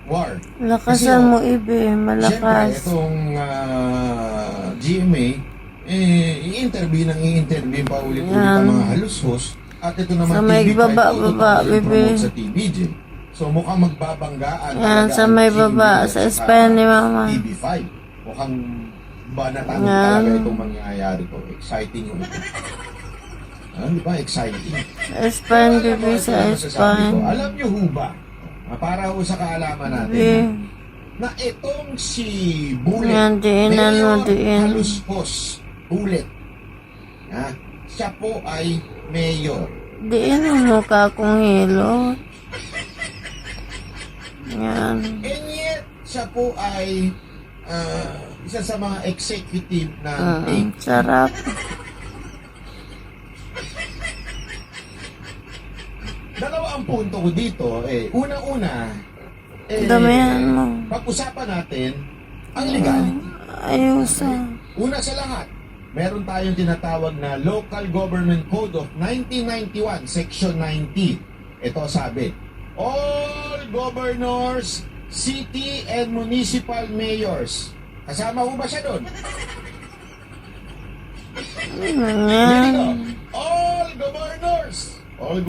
war. Lakasan mo, Ibe. Siyempre, Malakas. itong GMA, i-interview pa ulit-ulit ang mga halushos. At ito naman, sa may TV5, baba, Bibi. sa TVJ. So, mukhang magbabanggaan. Yan, talaga sa ang may GMA baba, at sa saka spine ni Mama. TV5. Mukhang banatan Yan. talaga itong mangyayari to. Exciting yung ito. Di ba? Exciting. Spine, Pero alam mo, Bibi, ito sa ang masasabi ko. spine. Alam nyo ho ba, para ho sa kaalaman natin, Bibi. na itong si Bullet, Yan, diinan mo, Mayor diin. Haluspos Bullet, siya po ay mayor. Diin ang mukha kong hilo. Yan. And yet, siya po ay isa sa mga executive ng TIC. Sarap. Dalawa ang punto ko dito. Una-una, Damihan mo. pag-usapan natin ang legality. Ayusan. Una sa lahat, meron tayong tinatawag na Local Government Code of 1991, Section 90. Ito sabi, all governors, city and municipal mayors. Kasama ho ba siya doon? Yan. All governors, all